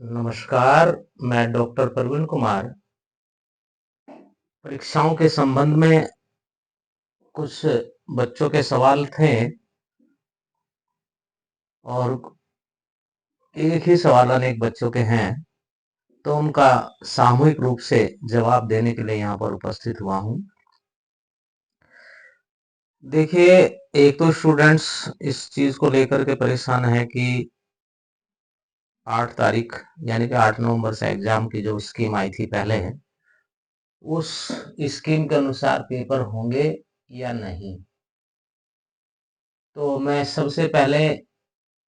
नमस्कार, मैं डॉक्टर प्रवीण कुमार। परीक्षाओं के संबंध में कुछ बच्चों के सवाल थे और एक ही सवाल अनेक बच्चों के हैं, तो उनका सामूहिक रूप से जवाब देने के लिए यहाँ पर उपस्थित हुआ हूँ। देखिए, एक तो स्टूडेंट्स इस चीज़ को लेकर के परेशान है कि 8 तारीख यानी कि 8 नवंबर से एग्जाम की जो स्कीम आई थी पहले है, उस स्कीम के अनुसार पेपर होंगे या नहीं। तो मैं सबसे पहले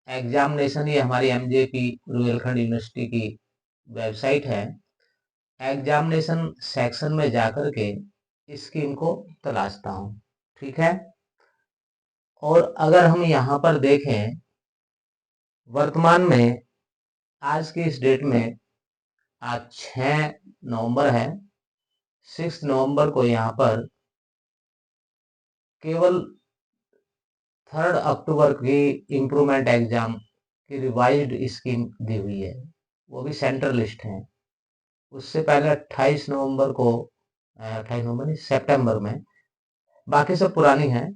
एग्जामिनेशन, ये हमारी एमजेपी रुहेलखंड यूनिवर्सिटी की वेबसाइट है, एग्जामिनेशन सेक्शन में जाकर के स्कीम को तलाशता हूँ। ठीक है। और अगर हम यहाँ पर देखें, वर्तमान में आज की इस डेट में आज 6 नवंबर है। 6 नवंबर को यहाँ पर केवल 3 अक्टूबर की इम्प्रूवमेंट एग्जाम की रिवाइज्ड स्कीम दी हुई है, वो भी सेंट्रल लिस्ट है। उससे पहले 28 नवंबर को 28 नवंबर नहीं, सितंबर में, बाकी सब पुरानी है।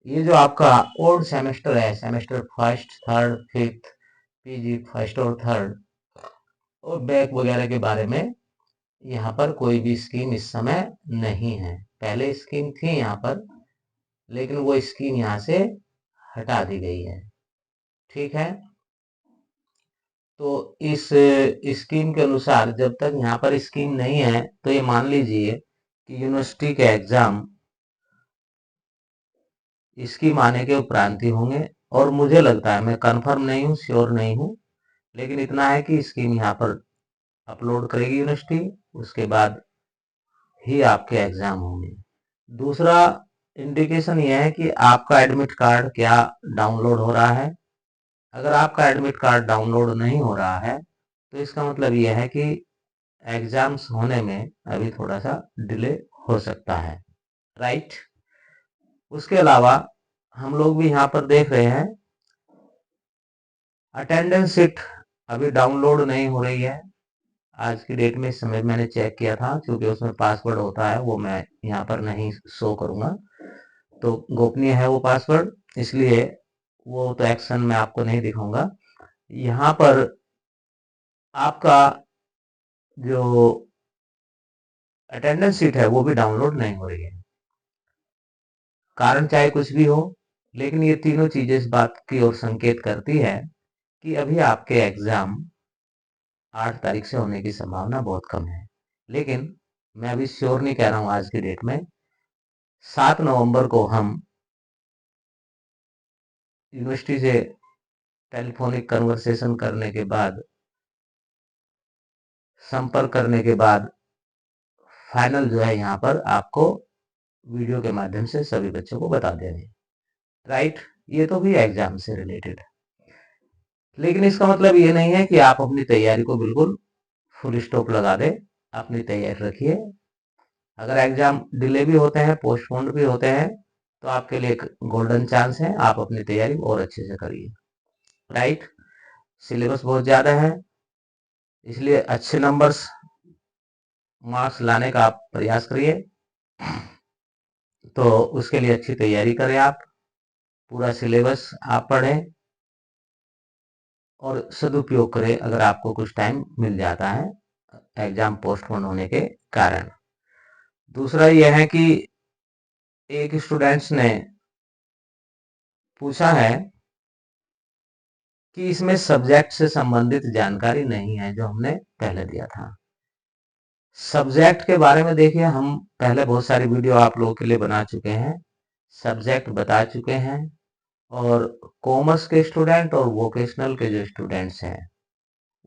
ये जो आपका ओल्ड सेमेस्टर है, semester first, third, fifth, PG first और थर्ड और बैक वगैरह के बारे में यहाँ पर कोई भी स्कीम इस समय नहीं है। पहले स्कीम थी यहाँ पर, लेकिन वो स्कीम यहाँ से हटा दी गई है। ठीक है। तो इस स्कीम के अनुसार जब तक यहाँ पर स्कीम नहीं है, तो ये मान लीजिए कि यूनिवर्सिटी के एग्जाम स्कीम आने के उपरांत ही होंगे। और मुझे लगता है, मैं कंफर्म नहीं हूँ, श्योर नहीं हूँ, लेकिन इतना है कि स्कीम यहाँ पर अपलोड करेगी यूनिवर्सिटी, उसके बाद ही आपके एग्जाम होंगे। दूसरा इंडिकेशन यह है कि आपका एडमिट कार्ड क्या डाउनलोड हो रहा है। अगर आपका एडमिट कार्ड डाउनलोड नहीं हो रहा है, तो इसका मतलब यह है कि एग्जाम्स होने में अभी थोड़ा सा डिले हो सकता है। राइट। उसके अलावा हम लोग भी यहाँ पर देख रहे हैं, अटेंडेंस शीट अभी डाउनलोड नहीं हो रही है आज की डेट में। इस समय मैंने चेक किया था, क्योंकि उसमें पासवर्ड होता है, वो मैं यहाँ पर नहीं शो करूंगा, तो गोपनीय है वो पासवर्ड, इसलिए वो तो एक्शन में आपको नहीं दिखाऊंगा। यहाँ पर आपका जो अटेंडेंस शीट है वो भी डाउनलोड नहीं हो रही है। कारण चाहे कुछ भी हो, लेकिन ये तीनों चीजें इस बात की ओर संकेत करती है कि अभी आपके एग्जाम 8 तारीख से होने की संभावना बहुत कम है। लेकिन मैं अभी श्योर नहीं कह रहा हूं। आज की डेट में 7 नवंबर को हम यूनिवर्सिटी से टेलीफोनिक कन्वर्सेशन करने के बाद, संपर्क करने के बाद, फाइनल जो है यहाँ पर आपको वीडियो के माध्यम से सभी बच्चों को बता देंगे। राइट। ये तो भी एग्जाम से रिलेटेड है, लेकिन इसका मतलब ये नहीं है कि आप अपनी तैयारी को बिल्कुल फुल स्टॉप लगा दे। अपनी तैयारी रखिए। अगर एग्जाम डिले भी होते हैं, पोस्टपोन भी होते हैं, तो आपके लिए एक गोल्डन चांस है, आप अपनी तैयारी और अच्छे से करिए। राइट। सिलेबस बहुत ज़्यादा है, इसलिए अच्छे नंबर्स, मार्क्स लाने का आप प्रयास करिए। तो उसके लिए अच्छी तैयारी करें आप, पूरा सिलेबस आप पढ़ें और सदुपयोग करें अगर आपको कुछ टाइम मिल जाता है एग्जाम पोस्टपोन होने के कारण। दूसरा यह है कि एक स्टूडेंट्स ने पूछा है कि इसमें सब्जेक्ट से संबंधित जानकारी नहीं है जो हमने पहले दिया था। सब्जेक्ट के बारे में देखिए, हम पहले बहुत सारी वीडियो आप लोगों के लिए बना चुके हैं, सब्जेक्ट बता चुके हैं। और कॉमर्स के स्टूडेंट और वोकेशनल के जो स्टूडेंट्स हैं,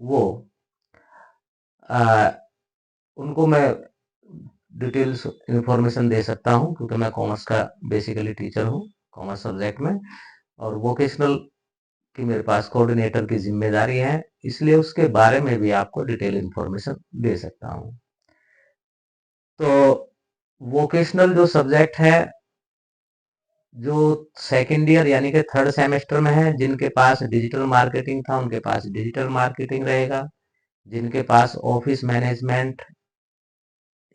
वो आ, उनको मैं डिटेल्स इंफॉर्मेशन दे सकता हूं, क्योंकि मैं कॉमर्स का बेसिकली टीचर हूं कॉमर्स सब्जेक्ट में, और वोकेशनल की मेरे पास कोऑर्डिनेटर की जिम्मेदारी है, इसलिए उसके बारे में भी आपको डिटेल इंफॉर्मेशन दे सकता हूं। तो वोकेशनल जो सब्जेक्ट है, जो सेकेंड ईयर यानी कि थर्ड सेमेस्टर में है, जिनके पास डिजिटल मार्केटिंग था उनके पास डिजिटल मार्केटिंग रहेगा। जिनके पास ऑफिस मैनेजमेंट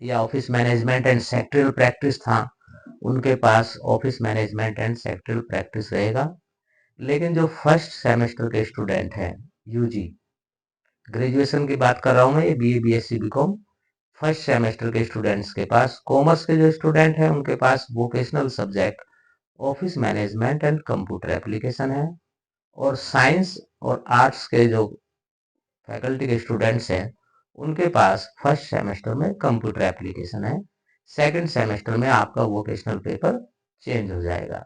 या office management and sectoral practice था, उनके पास office management and sectoral practice रहेगा। लेकिन जो फर्स्ट सेमेस्टर के स्टूडेंट हैं, यूजी ग्रेजुएशन की बात कर रहा हूँ मैं, ये BA BSc BCom first semester के स्टूडेंट्स के पास, कॉमर्स के जो स्टूडेंट हैं उनके पास vocational subject office management and computer application है, और साइंस और आर्ट्स के जो फैकल्टी के स्टूडेंट्स हैं उनके पास फर्स्ट सेमेस्टर में कंप्यूटर एप्लीकेशन है। सेकंड सेमेस्टर में आपका वोकेशनल पेपर चेंज हो जाएगा।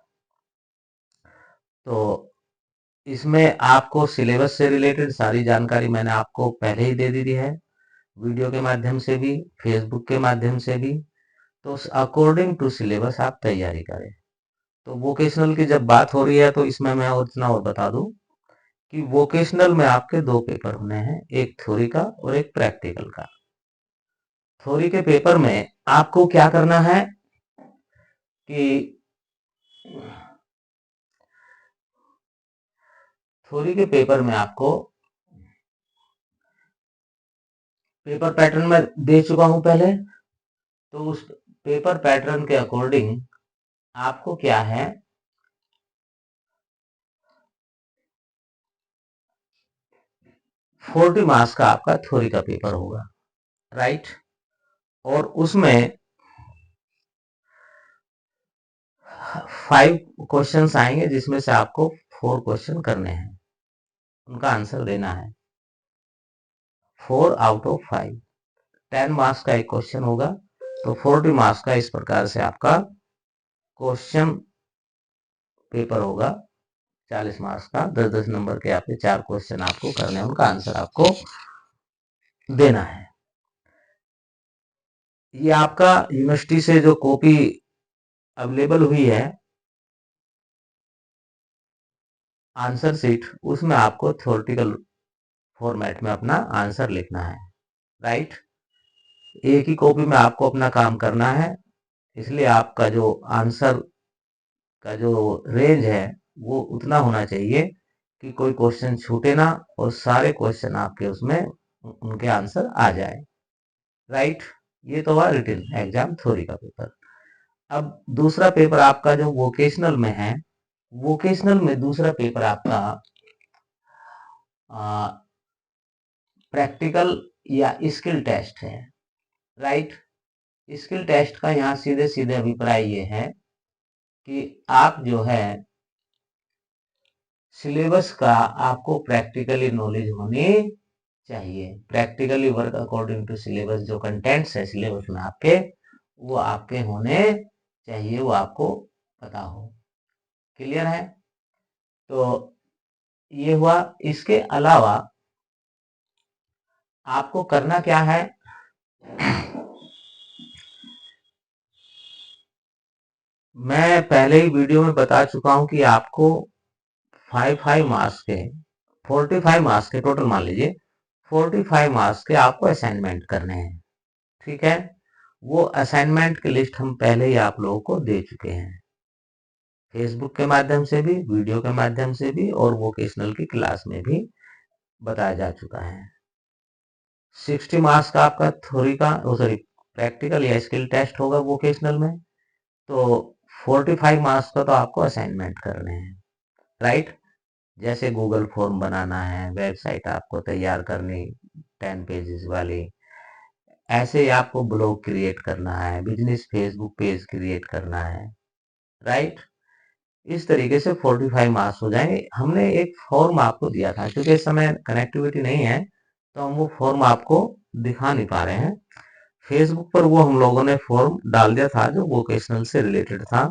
तो इसमें आपको सिलेबस से रिलेटेड सारी जानकारी मैंने आपको पहले ही दे दी है, वीडियो के माध्यम से भी, फेसबुक के माध्यम से भी। तो अकॉर्डिंग टू सिलेबस आप तैयारी करें। तो वोकेशनल की जब बात हो रही है तो इसमें मैं और इतना और बता दूं कि वोकेशनल में आपके दो पेपर होने हैं, एक थ्योरी का और एक प्रैक्टिकल का। थ्योरी के पेपर में आपको क्या करना है कि थ्योरी के पेपर में आपको पेपर पैटर्न में दे चुका हूं पहले, तो उस पेपर पैटर्न के अकॉर्डिंग आपको क्या है, 40 मार्क्स का आपका थ्योरी का पेपर होगा, राइट। और उसमें 5 क्वेश्चंस आएंगे जिसमें से आपको 4 क्वेश्चन करने हैं, उनका आंसर देना है। 4 आउट ऑफ 5, 10 मार्क्स का एक क्वेश्चन होगा, तो 40 मार्क्स का इस प्रकार से आपका क्वेश्चन पेपर होगा। 40 मार्क्स का 10-10 नंबर के आपके 4 क्वेश्चन आपको करने हैं, उनका आंसर आपको देना है। ये आपका यूनिवर्सिटी से जो कॉपी अवेलेबल हुई है आंसर शीट, उसमें आपको थ्योरेटिकल फॉर्मेट में अपना आंसर लिखना है, राइट। एक ही कॉपी में आपको अपना काम करना है, इसलिए आपका जो आंसर का जो रेंज है वो उतना होना चाहिए कि कोई क्वेश्चन छूटे ना और सारे क्वेश्चन आपके उसमें उनके आंसर आ जाए, राइट। ये तो हुआ रिटन एग्जाम थ्योरी का पेपर। अब दूसरा पेपर आपका जो वोकेशनल में है, वोकेशनल में दूसरा पेपर आपका प्रैक्टिकल या स्किल टेस्ट है, राइट। स्किल टेस्ट का यहाँ सीधे सीधे अभिप्राय ये है कि आप जो है सिलेबस का आपको प्रैक्टिकली नॉलेज होनी चाहिए। Practically work according to syllabus, जो कंटेंट्स है सिलेबस में आपके, वो आपके होने चाहिए, वो आपको पता हो। क्लियर है? तो ये हुआ। इसके अलावा आपको करना क्या है, मैं पहले ही वीडियो में बता चुका हूं कि आपको 5 मार्क्स के 45 मार्क्स के टोटल मान लीजिए 45 मार्क्स के आपको असाइनमेंट करने हैं, ठीक है। वो असाइनमेंट की लिस्ट हम पहले ही आप लोगों को दे चुके हैं, फेसबुक के माध्यम से भी, वीडियो के माध्यम से भी, और वोकेशनल की क्लास में भी बताया जा चुका है। 60 मार्क्स का आपका थ्योरी का सॉरी प्रैक्टिकल या स्किल टेस्ट होगा वोकेशनल में, तो 45 मार्क्स का तो आपको असाइनमेंट करने हैं, राइट। जैसे गूगल फॉर्म बनाना है, वेबसाइट आपको तैयार करनी 10 पेजेस वाली, ऐसे ही आपको ब्लॉग क्रिएट करना है, बिजनेस फेसबुक पेज क्रिएट करना है, राइट। इस तरीके से 45 मार्क्स हो जाएंगे। हमने एक फॉर्म आपको दिया था, क्योंकि इस समय कनेक्टिविटी नहीं है तो हम वो फॉर्म आपको दिखा नहीं पा रहे हैं। फेसबुक पर वो हम लोगों ने फॉर्म डाल दिया था जो वोकेशनल से रिलेटेड था।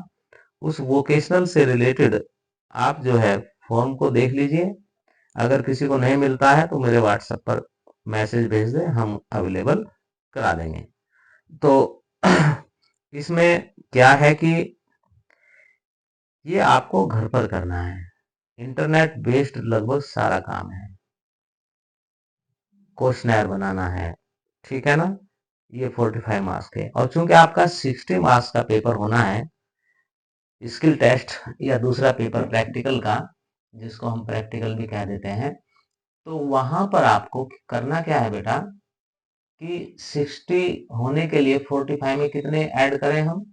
उस वोकेशनल से रिलेटेड आप जो है फॉर्म को देख लीजिए। अगर किसी को नहीं मिलता है तो मेरे व्हाट्सएप पर मैसेज भेज दें, हम अवेलेबल करा देंगे। तो इसमें क्या है कि ये आपको घर पर करना है, इंटरनेट बेस्ड लगभग सारा काम है। क्वेश्चनर बनाना है, ठीक है ना। ये 45 मार्क्स के, और चूंकि आपका 60 मार्क्स का पेपर होना है स्किल टेस्ट या दूसरा पेपर प्रैक्टिकल का, जिसको हम प्रैक्टिकल भी कह देते हैं, तो वहां पर आपको करना क्या है बेटा कि 60 होने के लिए 45 में कितने ऐड करें हम?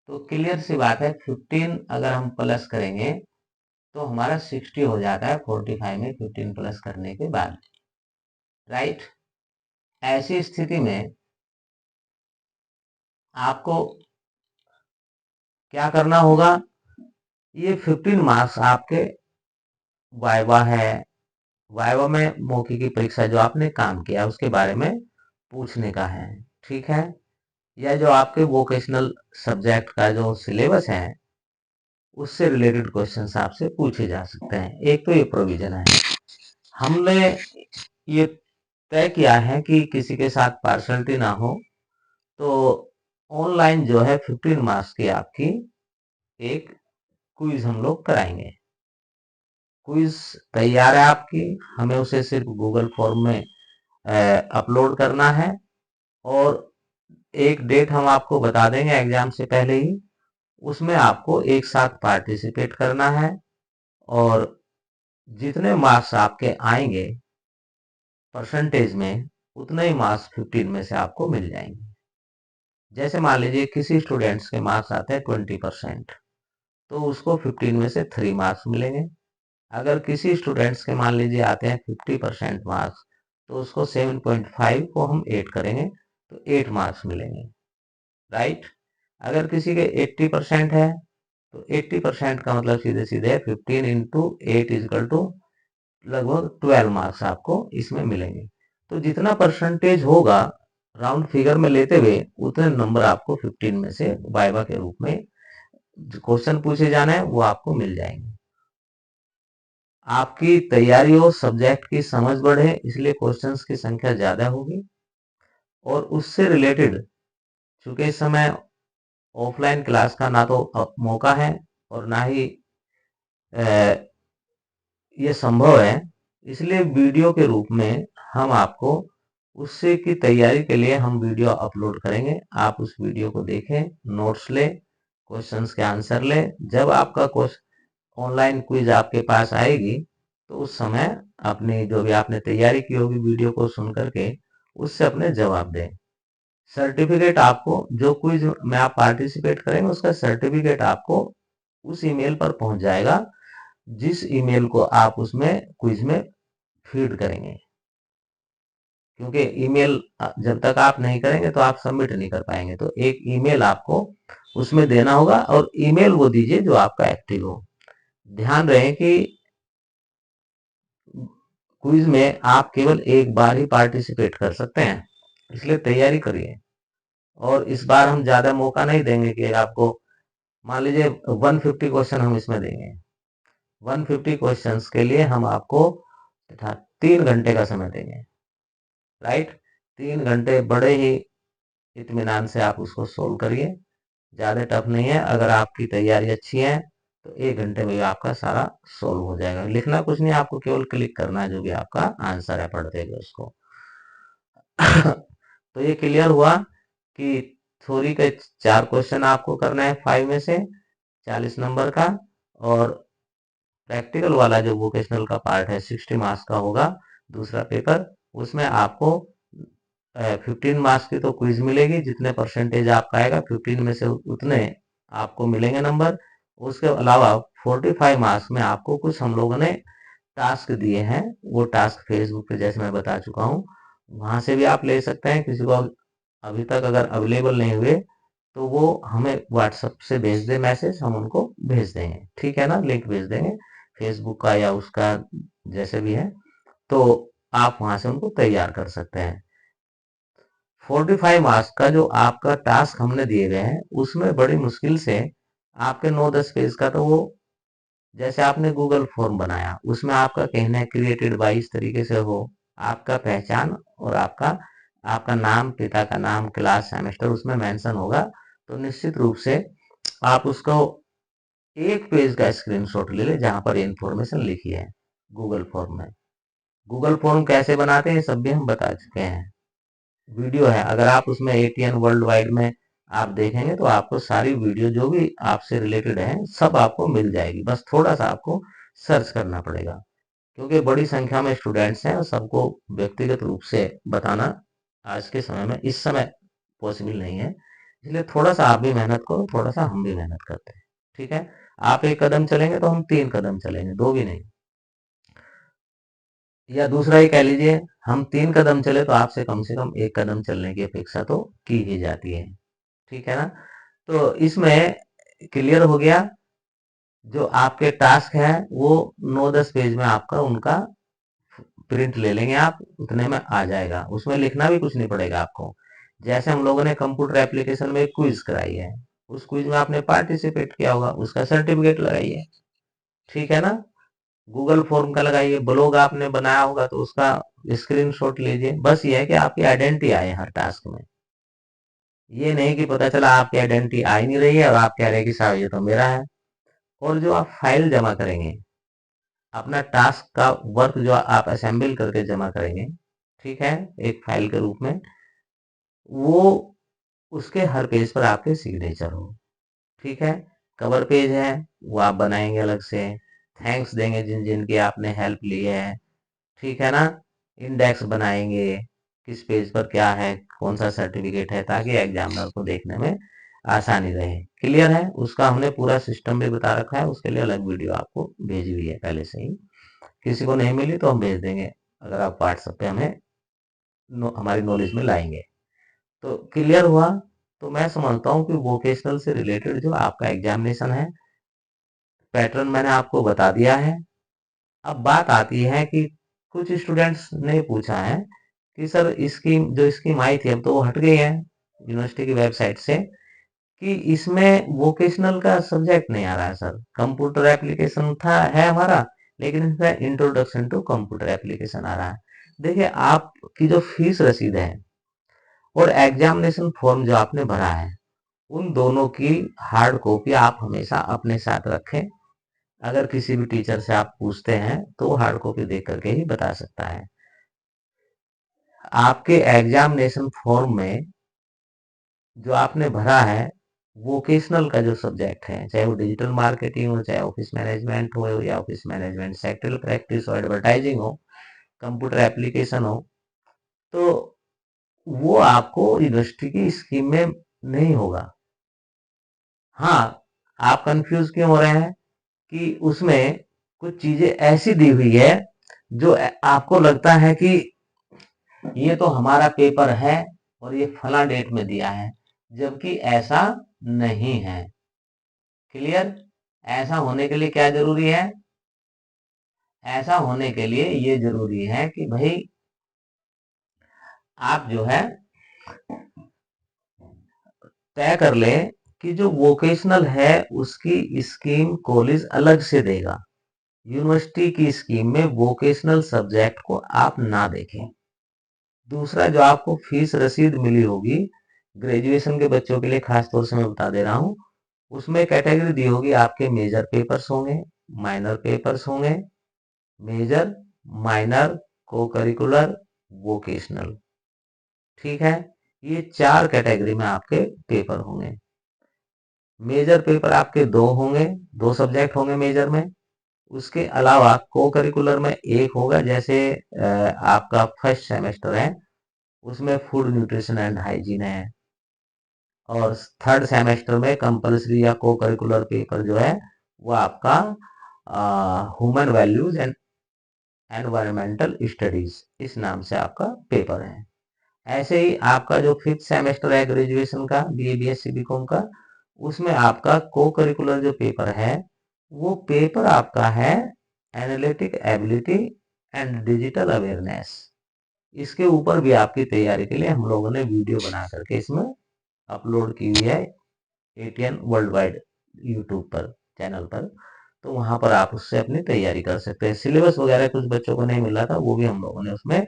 तो क्लियर सी बात है 15 अगर हम प्लस करेंगे तो हमारा 60 हो जाता है 45 में 15 प्लस करने के बाद, राइट। ऐसी स्थिति में आपको क्या करना होगा, ये 15 मार्क्स आपके वाइवा है, वाइवा में मौखिकी परीक्षा जो आपने काम किया उसके बारे में पूछने का है, ठीक है। या जो आपके वोकेशनल सब्जेक्ट का जो सिलेबस है उससे रिलेटेड क्वेश्चंस आपसे पूछे जा सकते हैं। एक तो ये प्रोविजन है। हमने ये तय किया है कि किसी के साथ पार्शलिटी ना हो, तो ऑनलाइन जो है 15 मार्क्स की आपकी एक क्विज हम लोग कराएंगे। क्विज तैयार है आपकी, हमें उसे सिर्फ गूगल फॉर्म में अपलोड करना है और एक डेट हम आपको बता देंगे एग्जाम से पहले ही, उसमें आपको एक साथ पार्टिसिपेट करना है और जितने मार्क्स आपके आएंगे परसेंटेज में उतने ही मार्क्स 15 में से आपको मिल जाएंगे। जैसे मान लीजिए किसी स्टूडेंट्स के मार्क्स आते हैं 20%, तो उसको 15 में से 3 मार्क्स मिलेंगे। अगर किसी स्टूडेंट्स के मान लीजिए आते हैं 50% मार्क्स, तो उसको 7.5 को हम 8 करेंगे तो 8 मार्क्स मिलेंगे, राइट। अगर किसी के 80% है तो 80% का मतलब सीधे सीधे 15 इंटू 8 इजकल टू लगभग 12 मार्क्स आपको इसमें मिलेंगे। तो जितना परसेंटेज होगा राउंड फिगर में लेते हुए उतने नंबर आपको 15 में से वाइवा के रूप में जो क्वेश्चन पूछे जाना है वो आपको मिल जाएंगे। आपकी तैयारी हो, सब्जेक्ट की समझ बढ़े, इसलिए क्वेश्चंस की संख्या ज्यादा होगी और उससे रिलेटेड चूंकि इस समय ऑफलाइन क्लास का ना तो मौका है और ना ही ये संभव है, इसलिए वीडियो के रूप में हम आपको उससे की तैयारी के लिए हम वीडियो अपलोड करेंगे। आप उस वीडियो को देखें, नोट्स ले, क्वेश्चंस के आंसर ले। जब आपका ऑनलाइन क्विज आपके पास आएगी तो उस समय अपनी जो भी आपने तैयारी की होगी वीडियो को सुन करके उससे अपने जवाब दें। सर्टिफिकेट आपको जो क्विज में आप पार्टिसिपेट करेंगे उसका सर्टिफिकेट आपको उस ईमेल पर पहुंच जाएगा जिस ईमेल को आप उसमें क्विज में फीड करेंगे। क्योंकि ईमेल जब तक आप नहीं करेंगे तो आप सबमिट नहीं कर पाएंगे, तो एक ईमेल आपको उसमें देना होगा और ईमेल वो दीजिए जो आपका एक्टिव हो। ध्यान रहे कि क्विज में आप केवल एक बार ही पार्टिसिपेट कर सकते हैं, इसलिए तैयारी करिए। और इस बार हम ज्यादा मौका नहीं देंगे कि आपको मान लीजिए 150 क्वेश्चन हम इसमें देंगे। 150 क्वेश्चंस के लिए हम आपको 3 घंटे का समय देंगे, राइट। 3 घंटे बड़े ही इत्मीनान से आप उसको सोल्व करिए, ज्यादा टफ नहीं है। अगर आपकी तैयारी अच्छी है तो 1 घंटे में आपका सारा सोल्व हो जाएगा। लिखना कुछ नहीं, आपको केवल क्लिक करना है जो भी आपका आंसर है पढ़ते हुए उसको। तो ये क्लियर हुआ कि थ्योरी के 4 क्वेश्चन आपको करना है 5 में से 40 नंबर का, और प्रैक्टिकल वाला जो वोकेशनल का पार्ट है 60 मार्क्स का होगा दूसरा पेपर। उसमें आपको 15 मार्क्स की तो क्विज मिलेगी, जितने परसेंटेज आपका आएगा 15 में से उतने आपको मिलेंगे नंबर। उसके अलावा 45 मार्क्स में आपको कुछ हम लोगों ने टास्क दिए हैं, वो टास्क फेसबुक पे जैसे मैं बता चुका हूँ वहां से भी आप ले सकते हैं। किसी को अभी तक अगर अवेलेबल नहीं हुए तो वो हमें व्हाट्सएप से भेज दे मैसेज, हम उनको भेज देंगे, ठीक है ना। लिंक भेज देंगे फेसबुक का या उसका जैसे भी है, तो आप वहां से उनको तैयार कर सकते हैं। 45 मार्क्स का जो आपका टास्क हमने दिए गए हैं उसमें बड़ी मुश्किल से आपके 9-10 पेज का, तो वो जैसे आपने गूगल फॉर्म बनाया उसमें आपका कहना है क्रिएटेड बाई इस तरीके से हो, आपका पहचान और आपका आपका नाम, पिता का नाम, क्लास, सेमेस्टर उसमें मेंशन होगा। तो निश्चित रूप से आप उसको एक पेज का स्क्रीनशॉट ले ले जहां पर इंफॉर्मेशन लिखी है गूगल फॉर्म में। गूगल फॉर्म कैसे बनाते हैं सब भी हम बता चुके हैं, वीडियो है। अगर आप उसमें एटीएन वर्ल्ड वाइड में आप देखेंगे तो आपको सारी वीडियो जो भी आपसे रिलेटेड है सब आपको मिल जाएगी, बस थोड़ा सा आपको सर्च करना पड़ेगा। क्योंकि बड़ी संख्या में स्टूडेंट्स हैं और सबको व्यक्तिगत रूप से बताना आज के समय में इस समय पॉसिबल नहीं है। इसलिए थोड़ा सा आप भी मेहनत करो, थोड़ा सा हम भी मेहनत करते हैं। ठीक है, आप 1 कदम चलेंगे तो हम 3 कदम चलेंगे, 2 भी नहीं। या दूसरा ही कह लीजिए, हम 3 कदम चले तो आपसे कम से कम 1 कदम चलने की अपेक्षा तो की ही जाती है। ठीक है ना। तो इसमें क्लियर हो गया। जो आपके टास्क है वो 9-10 पेज में आपका उनका प्रिंट ले लेंगे आप, उतने में आ जाएगा। उसमें लिखना भी कुछ नहीं पड़ेगा आपको। जैसे हम लोगों ने कंप्यूटर एप्लीकेशन में क्विज कराई है, उस क्विज में आपने पार्टिसिपेट किया होगा, उसका सर्टिफिकेट लगाइए। ठीक है ना। गूगल फॉर्म का लगाइए, ब्लॉग आपने बनाया होगा तो उसका स्क्रीनशॉट लीजिए। बस ये है कि आपकी आइडेंटिटी आए हर टास्क में। ये नहीं कि पता चला आपकी आइडेंटिटी आ ही नहीं रही है और आप कह रहे हैं कि साहब ये तो मेरा है। और जो आप फाइल जमा करेंगे, अपना टास्क का वर्क जो आप असेंबल करके जमा करेंगे, ठीक है, एक फाइल के रूप में, वो उसके हर पेज पर आपके सिग्नेचर हो। ठीक है। कवर पेज है वो आप बनाएंगे अलग से, थैंक्स देंगे जिन जिन की आपने हेल्प ली है। ठीक है ना। इंडेक्स बनाएंगे, किस पेज पर क्या है, कौन सा सर्टिफिकेट है, ताकि एग्जामिनर को देखने में आसानी रहे। क्लियर है। उसका हमने पूरा सिस्टम भी बता रखा है, उसके लिए अलग वीडियो आपको भेजी हुई है पहले से ही। किसी को नहीं मिली तो हम भेज देंगे, अगर आप व्हाट्सएप पे हमें हमारी नॉलेज में लाएंगे। तो क्लियर हुआ। तो मैं समझता हूँ कि वोकेशनल से रिलेटेड जो आपका एग्जामिनेशन है, पैटर्न मैंने आपको बता दिया है। अब बात आती है कि कुछ स्टूडेंट्स ने पूछा है कि सर स्कीम जो स्कीम आई थी अब तो वो हट गई है यूनिवर्सिटी की वेबसाइट से, कि इसमें वोकेशनल का सब्जेक्ट नहीं आ रहा है सर। कंप्यूटर एप्लीकेशन था है हमारा, लेकिन इसमें इंट्रोडक्शन टू कंप्यूटर एप्लीकेशन आ रहा है। देखिए, आपकी जो फीस रसीद है और एग्जामिनेशन फॉर्म जो आपने भरा है, उन दोनों की हार्ड कॉपी आप हमेशा अपने साथ रखें। अगर किसी भी टीचर से आप पूछते हैं तो वो हार्ड कॉपी देख करके ही बता सकता है। आपके एग्जामिनेशन फॉर्म में जो आपने भरा है, वोकेशनल का जो सब्जेक्ट है, चाहे वो डिजिटल मार्केटिंग हो, चाहे ऑफिस मैनेजमेंट हो, या ऑफिस मैनेजमेंट सेक्टरल प्रैक्टिस हो, एडवर्टाइजिंग हो, कंप्यूटर एप्लीकेशन हो, तो वो आपको यूनिवर्सिटी की स्कीम में नहीं होगा। हाँ, आप कंफ्यूज क्यों हो रहे हैं कि उसमें कुछ चीजें ऐसी दी हुई है जो आपको लगता है कि ये तो हमारा पेपर है और ये फला डेट में दिया है, जबकि ऐसा नहीं है। क्लियर। ऐसा होने के लिए क्या जरूरी है? ऐसा होने के लिए ये जरूरी है कि भाई आप जो है तय कर लें कि जो वोकेशनल है उसकी स्कीम कॉलेज अलग से देगा। यूनिवर्सिटी की स्कीम में वोकेशनल सब्जेक्ट को आप ना देखें। दूसरा, जो आपको फीस रसीद मिली होगी ग्रेजुएशन के बच्चों के लिए खास तौर से मैं बता दे रहा हूँ, उसमें कैटेगरी दी होगी, आपके मेजर पेपर्स होंगे, माइनर पेपर्स होंगे, मेजर, माइनर, को करिकुलर, वोकेशनल। ठीक है। ये 4 कैटेगरी में आपके पेपर होंगे। मेजर पेपर आपके 2 होंगे, 2 सब्जेक्ट होंगे मेजर में। उसके अलावा को करिकुलर में एक होगा, जैसे आपका फर्स्ट सेमेस्टर है उसमें फूड न्यूट्रिशन एंड हाइजीन है, और थर्ड सेमेस्टर में कंपलसरी या को करिकुलर पेपर जो है वो आपका human values and environmental studies, इस नाम से आपका पेपर है। ऐसे ही आपका जो फिफ्थ सेमेस्टर है ग्रेजुएशन का, बीए बीएससी बीकॉम का, उसमें आपका को करिकुलर जो पेपर है वो पेपर आपका है analytic ability and digital awareness. इसके ऊपर भी आपकी तैयारी के लिए हम लोगों ने वीडियो बना करके इसमें अपलोड की हुई है एटीएन वर्ल्ड वाइड यूट्यूब पर, चैनल पर। तो वहां पर आप उससे अपनी तैयारी कर सकते हैं। सिलेबस वगैरह कुछ बच्चों को नहीं मिल रहा था, वो भी हम लोगों ने उसमें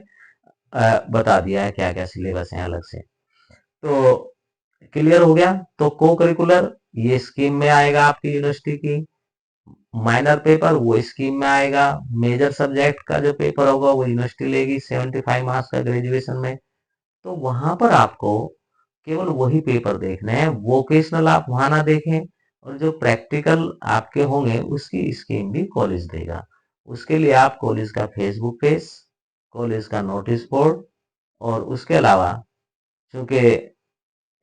बता दिया है क्या क्या सिलेबस है अलग से। तो क्लियर हो गया। तो को करिकुलर ये स्कीम में आएगा आपकी यूनिवर्सिटी की, माइनर पेपर वो स्कीम में आएगा, मेजर सब्जेक्ट का जो पेपर होगा वो यूनिवर्सिटी लेगी 75 मार्क्स का ग्रेजुएशन में। तो वहां पर आपको केवल वही पेपर देखने हैं, वोकेशनल आप वहां ना देखें। और जो प्रैक्टिकल आपके होंगे उसकी स्कीम भी कॉलेज देगा, उसके लिए आप कॉलेज का फेसबुक पेज, कॉलेज का नोटिस बोर्ड, और उसके अलावा चूंकि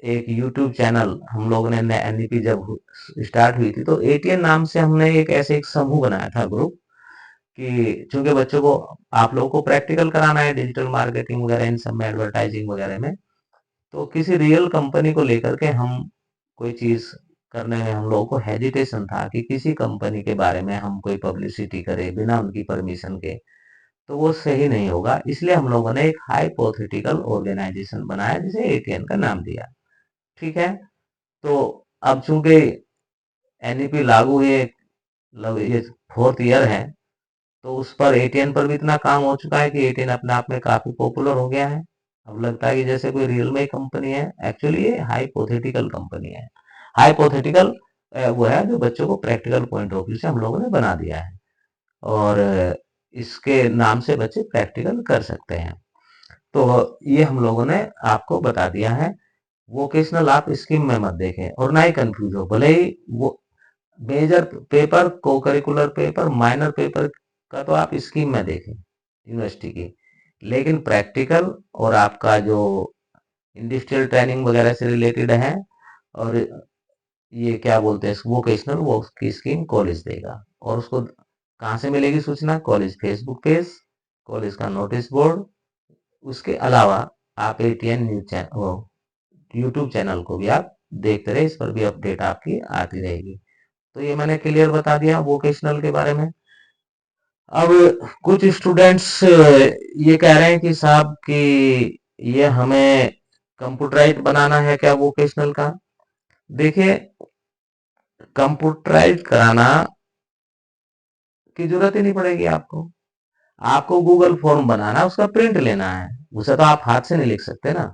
एक यूट्यूब चैनल हम लोगों ने एनईपी जब स्टार्ट हुई थी तो एटीएन नाम से हमने एक ऐसे एक समूह बनाया था, ग्रुप, कि चूंकि बच्चों को, आप लोगों को प्रैक्टिकल कराना है डिजिटल मार्केटिंग वगैरह इन सब में, एडवर्टाइजिंग वगैरह में, तो किसी रियल कंपनी को लेकर के हम कोई चीज करने में हम लोगों को हेजिटेशन था कि किसी कंपनी के बारे में हम कोई पब्लिसिटी करें बिना उनकी परमिशन के, तो वो सही नहीं होगा। इसलिए हम लोगों ने एक हाइपोथेटिकल ऑर्गेनाइजेशन बनाया जिसे एटीएन का नाम दिया। ठीक है। तो अब चूंकि एनईपी लागू है, मतलब ये 4th ईयर है, तो उस पर एटीएन पर भी इतना काम हो चुका है कि एटीएन अपने आप में काफी पॉपुलर हो गया है। अब लगता है कि जैसे कोई रियल में कंपनी है, एक्चुअली ये हाइपोथेटिकल कंपनी है। हाइपोथेटिकल वो है जो बच्चों को प्रैक्टिकल पॉइंट ऑफ व्यू से हम लोगों ने बना दिया है, और इसके नाम से बच्चे प्रैक्टिकल कर सकते हैं। तो ये हम लोगों ने आपको बता दिया है। वोकेशनल आप स्कीम में मत देखें और ना ही कंफ्यूज हो, भले ही वो मेजर पेपर, को करिकुलर पेपर, माइनर पेपर का तो आप स्कीम में देखें यूनिवर्सिटी की, लेकिन प्रैक्टिकल और आपका जो इंडस्ट्रियल ट्रेनिंग वगैरह से रिलेटेड है, और ये क्या बोलते हैं वोकेशनल, वो की स्कीम कॉलेज देगा। और उसको कहाँ से मिलेगी सूचना? कॉलेज फेसबुक पेज, कॉलेज का नोटिस बोर्ड, उसके अलावा आप ATN news channel, YouTube channel को भी आप देखते रहे, इस पर भी अपडेट आपकी आती रहेगी। तो ये मैंने क्लियर बता दिया वोकेशनल के बारे में। अब कुछ स्टूडेंट्स ये कह रहे हैं कि साहब कि ये हमें कंप्यूटराइज बनाना है क्या वोकेशनल का? देखिए, कंप्यूटराइज कराना की जरूरत ही नहीं पड़ेगी आपको। आपको गूगल फॉर्म बनाना है, उसका प्रिंट लेना है, उसे तो आप हाथ से नहीं लिख सकते ना,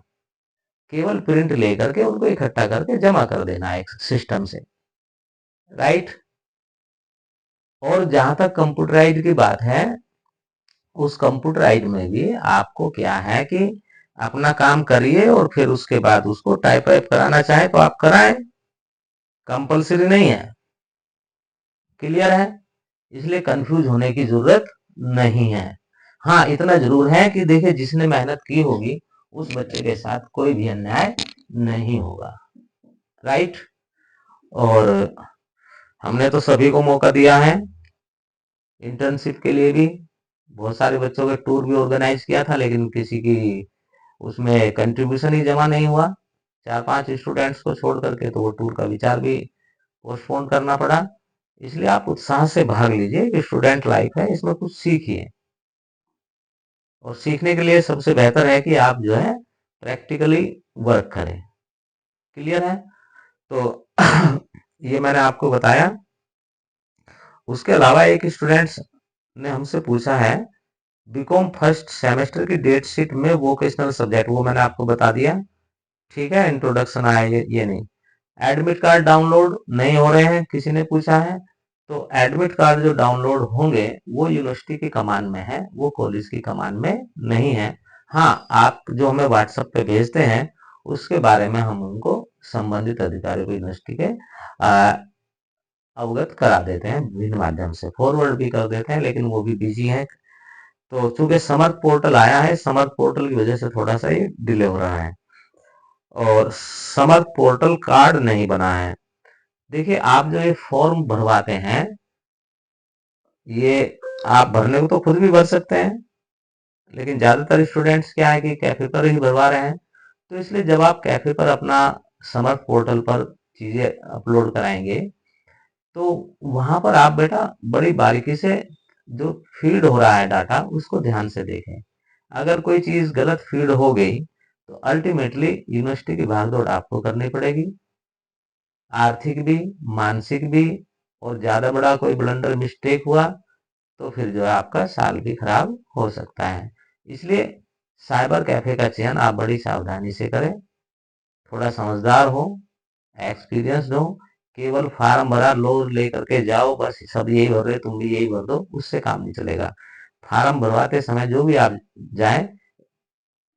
केवल प्रिंट लेकर के उनको इकट्ठा करके जमा कर देना है एक सिस्टम से, राइट। और जहां तक कंप्यूटराइज की बात है, उस कंप्यूटराइज में भी आपको क्या है कि अपना काम करिए और फिर उसके बाद उसको टाइप वाइप कराना चाहे तो आप कराएं, कंपलसरी नहीं है। क्लियर है? इसलिए कंफ्यूज होने की जरूरत नहीं है। हाँ, इतना जरूर है कि देखिए, जिसने मेहनत की होगी उस बच्चे के साथ कोई भी अन्याय नहीं होगा, राइट। और हमने तो सभी को मौका दिया है इंटर्नशिप के लिए भी। बहुत सारे बच्चों के टूर भी ऑर्गेनाइज किया था, लेकिन किसी की उसमें कंट्रीब्यूशन ही जमा नहीं हुआ, 4-5 स्टूडेंट्स को छोड़ करके, तो वो टूर का विचार भी पोस्टपोन करना पड़ा। इसलिए आप उत्साह से भाग लीजिए कि स्टूडेंट लाइफ है, इसमें कुछ सीखिए। और सीखने के लिए सबसे बेहतर है कि आप जो है प्रैक्टिकली वर्क करें। क्लियर है? तो ये मैंने आपको बताया। उसके अलावा एक स्टूडेंट्स ने हमसे पूछा है, बीकॉम फर्स्ट सेमेस्टर की डेट शीट में वोकेशनल सब्जेक्ट, वो मैंने आपको बता दिया। ठीक है, इंट्रोडक्शन आया ये नहीं। एडमिट कार्ड डाउनलोड नहीं हो रहे हैं, किसी ने पूछा है। तो एडमिट कार्ड जो डाउनलोड होंगे वो यूनिवर्सिटी की कमान में है, वो कॉलेज की कमान में नहीं है। हाँ, आप जो हमें व्हाट्सएप पे भेजते हैं उसके बारे में हम उनको, संबंधित अधिकारी को यूनिवर्सिटी के अवगत करा देते हैं, विभिन्न माध्यम से फॉरवर्ड भी कर देते हैं, लेकिन वो भी बिजी हैं। तो चूंकि समर्थ पोर्टल आया है, समर्थ पोर्टल की वजह से थोड़ा सा ये डिले हो रहा है, और समर्थ पोर्टल कार्ड नहीं बना है। देखिए, आप जो ये फॉर्म भरवाते हैं, ये आप भरने को तो खुद भी भर सकते हैं, लेकिन ज्यादातर स्टूडेंट्स क्या है कि कैफे पर ही भरवा रहे हैं। तो इसलिए जब आप कैफे पर अपना समर्थ पोर्टल पर चीजें अपलोड कराएंगे, तो वहां पर आप बेटा बड़ी बारीकी से जो फीड हो रहा है डाटा, उसको ध्यान से देखें। अगर कोई चीज गलत फीड हो गई तो अल्टीमेटली यूनिवर्सिटी की भागदौड़ आपको करनी पड़ेगी, आर्थिक भी, मानसिक भी। और ज्यादा बड़ा कोई ब्लंडर मिस्टेक हुआ तो फिर जो है आपका साल भी खराब हो सकता है। इसलिए साइबर कैफे का चयन आप बड़ी सावधानी से करें, थोड़ा समझदार हो, एक्सपीरियंस हो। केवल फार्म भरा लो लेकर के जाओ, बस सब यही भर रहे तुम भी यही भर दो, उससे काम नहीं चलेगा। फार्म भरवाते समय जो भी आप जाएं,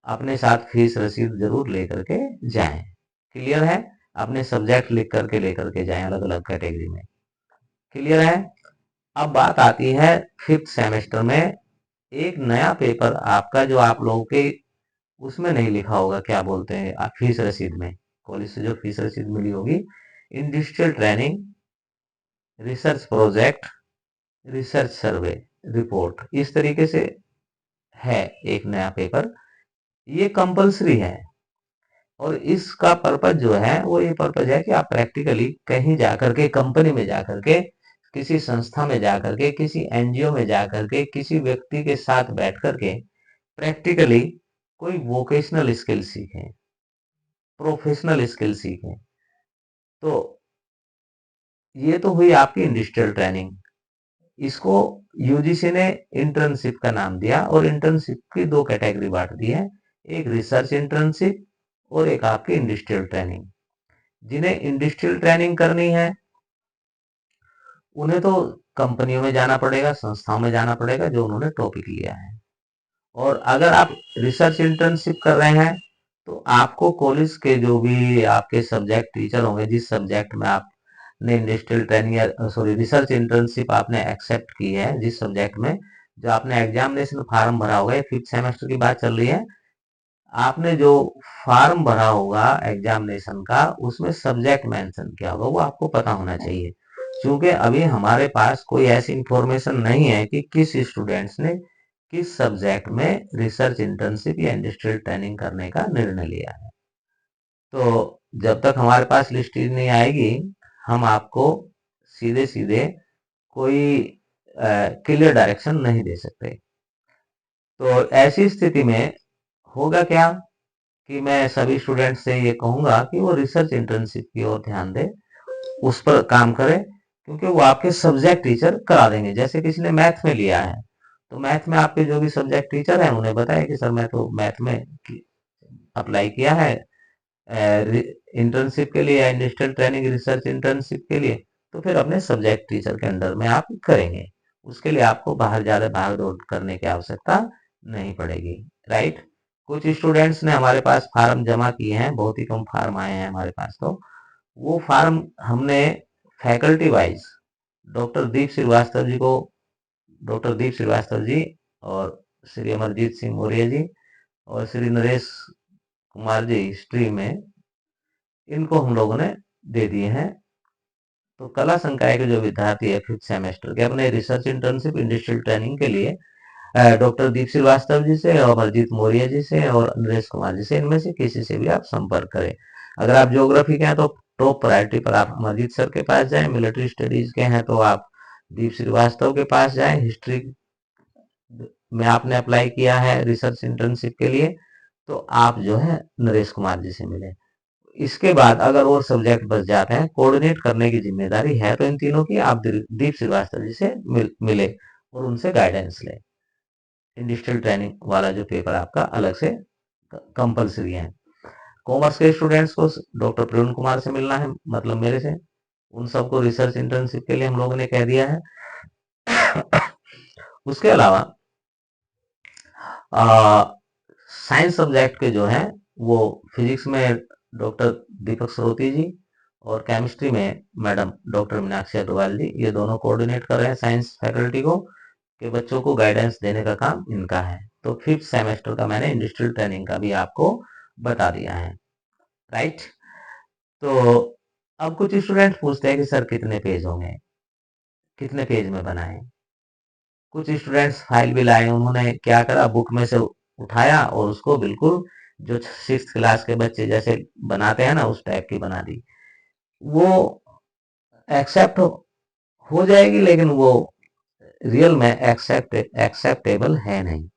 अपने साथ फीस रसीद जरूर लेकर के जाएं। क्लियर है? अपने सब्जेक्ट लिख करके लेकर के जाएं, अलग अलग कैटेगरी में। क्लियर है? अब बात आती है फिफ्थ सेमेस्टर में एक नया पेपर आपका, जो आप लोगों के उसमें नहीं लिखा होगा, क्या बोलते हैं फीस रसीद में, कॉलेज से जो फीस रसीद मिली होगी, industrial training, research project, research survey report, इस तरीके से है एक नया पेपर। ये कंपलसरी है और इसका पर्पज जो है वो ये पर्पज है कि आप प्रैक्टिकली कहीं जाकर के, कंपनी में जाकर के, किसी संस्था में जाकर के, किसी एनजीओ में जाकर के, किसी व्यक्ति के साथ बैठ करके प्रैक्टिकली कोई वोकेशनल स्किल सीखें, प्रोफेशनल स्किल सीखें। तो ये तो हुई आपकी इंडस्ट्रियल ट्रेनिंग। इसको यूजीसी ने इंटर्नशिप का नाम दिया और इंटर्नशिप की दो कैटेगरी बांट दी है, एक रिसर्च इंटर्नशिप और एक आपकी इंडस्ट्रियल ट्रेनिंग। जिन्हें इंडस्ट्रियल ट्रेनिंग करनी है उन्हें तो कंपनियों में जाना पड़ेगा, संस्थाओं में जाना पड़ेगा जो उन्होंने टॉपिक लिया है। और अगर आप रिसर्च इंटर्नशिप कर रहे हैं तो आपको कॉलेज के जो भी आपके सब्जेक्ट टीचर होंगे, जिस सब्जेक्ट में आपने इंडस्ट्रियल ट्रेनिंग या सॉरी रिसर्च इंटर्नशिप आपने एक्सेप्ट की है, जिस सब्जेक्ट में जो आपने एग्जामिनेशन फॉर्म भरा होगा, फिफ्थ सेमेस्टर की बात चल रही है, आपने जो फॉर्म भरा होगा एग्जामिनेशन का उसमें सब्जेक्ट मेंशन किया होगा, वो आपको पता होना चाहिए। क्योंकि अभी हमारे पास कोई ऐसी इंफॉर्मेशन नहीं है कि किस स्टूडेंट्स ने किस सब्जेक्ट में रिसर्च इंटर्नशिप या इंडस्ट्रियल ट्रेनिंग करने का निर्णय लिया है। तो जब तक हमारे पास लिस्ट नहीं आएगी हम आपको सीधे सीधे कोई क्लियर डायरेक्शन नहीं दे सकते। तो ऐसी स्थिति में होगा क्या कि मैं सभी स्टूडेंट से ये कहूंगा कि वो रिसर्च इंटर्नशिप की ओर ध्यान दे, उस पर काम करें, क्योंकि वो आपके सब्जेक्ट टीचर करा देंगे। जैसे किसी ने मैथ में लिया है तो मैथ में आपके जो भी सब्जेक्ट टीचर हैं उन्हें बताया कि सर मैं तो मैथ में अप्लाई किया है इंटर्नशिप के लिए या इंडस्ट्रियल ट्रेनिंग रिसर्च इंटर्नशिप के लिए, तो फिर अपने सब्जेक्ट टीचर के अंडर में आप करेंगे। उसके लिए आपको बाहर ज्यादा भाग दौड़ करने की आवश्यकता नहीं पड़ेगी। राइट। कुछ स्टूडेंट्स ने हमारे पास फार्म जमा किए हैं, बहुत ही कम फार्म आए हैं हमारे पास, तो वो फार्म हमने फैकल्टी वाइज डॉक्टर दीप श्रीवास्तव जी और श्री अमरजीत सिंह मौर्य जी और श्री नरेश कुमार जी हिस्ट्री में, इनको हम लोगों ने दे दिए हैं। तो कला संकाय के जो विद्यार्थी है फिफ्थ सेमेस्टर के, अपने रिसर्च इंटर्नशिप इंडस्ट्रियल ट्रेनिंग के लिए डॉक्टर दीप श्रीवास्तव जी से और अमरजीत मौर्य जी से और नरेश कुमार जी से, इनमें से किसी से भी आप संपर्क करें। अगर आप ज्योग्राफी के हैं तो टॉप प्रायोरिटी पर आप अमरजीत सर के पास जाएं, मिलिट्री स्टडीज के हैं तो आप दीप श्रीवास्तव के पास जाएं, हिस्ट्री में आपने अप्लाई किया है रिसर्च इंटर्नशिप के लिए तो आप जो है नरेश कुमार जी से मिले। इसके बाद अगर और सब्जेक्ट बच जाते हैं, कोऑर्डिनेट करने की जिम्मेदारी है तो इन तीनों की, आप दीप श्रीवास्तव जी से मिले और उनसे गाइडेंस लें। इंडस्ट्रियल ट्रेनिंग वाला जो पेपर आपका अलग से कंपलसरी है। कॉमर्स के स्टूडेंट्स को डॉक्टर प्रवीण कुमार से मिलना है, मतलब मेरे से। उन सबको रिसर्च इंटर्नशिप के लिए हम लोगों ने कह दिया है। उसके अलावा साइंस सब्जेक्ट के जो हैं वो फिजिक्स में डॉक्टर दीपक सरोती जी और केमिस्ट्री में मैडम डॉक्टर मीनाक्षी अग्रवाल जी, ये दोनों कोऑर्डिनेट कर रहे हैं साइंस फैकल्टी को, कि बच्चों को गाइडेंस देने का काम इनका है। तो फिफ्थ सेमेस्टर का मैंने इंडस्ट्रियल ट्रेनिंग का भी आपको बता दिया है। राइट। तो अब कुछ स्टूडेंट पूछते हैं कि सर कितने पेज होंगे, कितने पेज में बनाएं। कुछ स्टूडेंट्स फाइल भी लाए, उन्होंने क्या करा, बुक में से उठाया और उसको बिल्कुल जो सिक्स क्लास के बच्चे जैसे बनाते हैं ना उस टाइप की बना दी। वो एक्सेप्ट हो जाएगी लेकिन वो रियल में एक्सेप्टेबल है नहीं।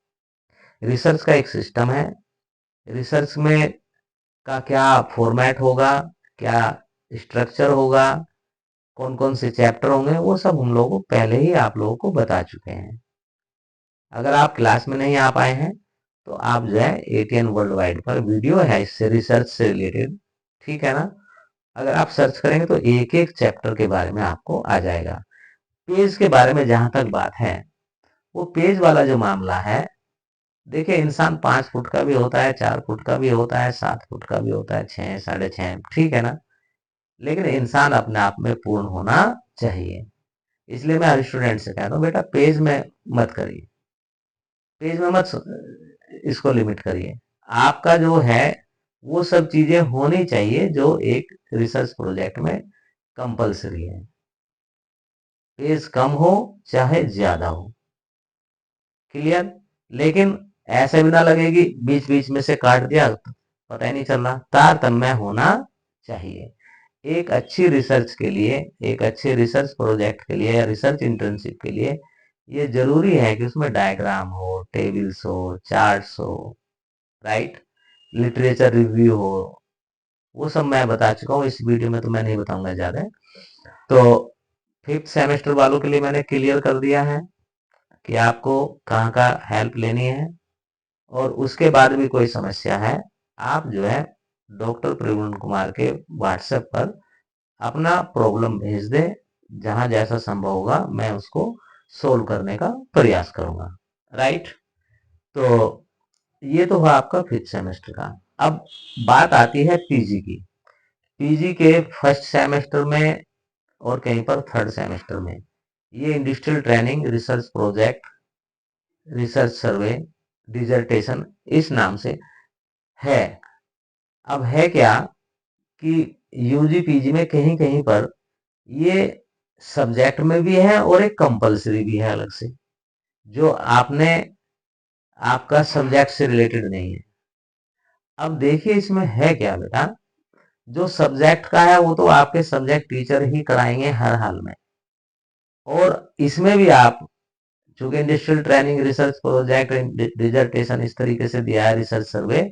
रिसर्च का एक सिस्टम है, रिसर्च में का क्या फॉर्मेट होगा, क्या स्ट्रक्चर होगा, कौन कौन से चैप्टर होंगे, वो सब हम लोगों को पहले ही आप लोगों को बता चुके हैं। अगर आप क्लास में नहीं आ पाए हैं तो आप जो है एटीएन वर्ल्ड वाइड पर वीडियो है इससे रिसर्च से रिलेटेड, ठीक है ना। अगर आप सर्च करेंगे तो एक एक चैप्टर के बारे में आपको आ जाएगा। पेज के बारे में जहां तक बात है, वो पेज वाला जो मामला है, देखिए इंसान 5 फुट का भी होता है, 4 फुट का भी होता है, 7 फुट का भी होता है, 6 6.5, ठीक है ना। लेकिन इंसान अपने आप में पूर्ण होना चाहिए। इसलिए मैं हर स्टूडेंट से कहता हूँ बेटा पेज में मत करिए, पेज में मत इसको लिमिट करिए। आपका जो है वो सब चीजें होनी चाहिए जो एक रिसर्च प्रोजेक्ट में कंपलसरी है, पेज कम हो चाहे ज्यादा हो। क्लियर? लेकिन ऐसे भी ना लगे कि बीच बीच में से काट दिया तो पता ही नहीं चल रहा, तारतम्य होना चाहिए। एक अच्छी रिसर्च के लिए, एक अच्छे रिसर्च प्रोजेक्ट के लिए या रिसर्च इंटर्नशिप के लिए ये जरूरी है कि उसमें डायग्राम हो, टेबल्स हो, चार्ट्स हो, राइट, लिटरेचर रिव्यू हो। वो सब मैं बता चुका हूँ इस वीडियो में, तो मैं नहीं बताऊंगा ज्यादा। तो फिफ्थ सेमेस्टर वालों के लिए मैंने क्लियर कर दिया है कि आपको कहाँ का हेल्प लेनी है, और उसके बाद भी कोई समस्या है आप जो है डॉक्टर प्रवीण कुमार के व्हाट्सएप पर अपना प्रॉब्लम भेज दे, जहां जैसा संभव होगा मैं उसको सोल्व करने का प्रयास करूंगा, राइट। तो ये तो हुआ आपका फिफ्थ सेमेस्टर का। अब बात आती है पीजी की। पीजी के फर्स्ट सेमेस्टर में और कहीं पर थर्ड सेमेस्टर में ये industrial training, research project, research survey, dissertation इस नाम से है। अब है क्या कि यूजी पीजी में कहीं कहीं पर ये सब्जेक्ट में भी है और एक कंपलसरी भी है अलग से, जो आपने आपका सब्जेक्ट से रिलेटेड नहीं है। अब देखिए इसमें है क्या बेटा, जो सब्जेक्ट का है वो तो आपके सब्जेक्ट टीचर ही कराएंगे हर हाल में, और इसमें भी आप चूंकि industrial training, research project, dissertation इस तरीके से दिया है, रिसर्च सर्वे,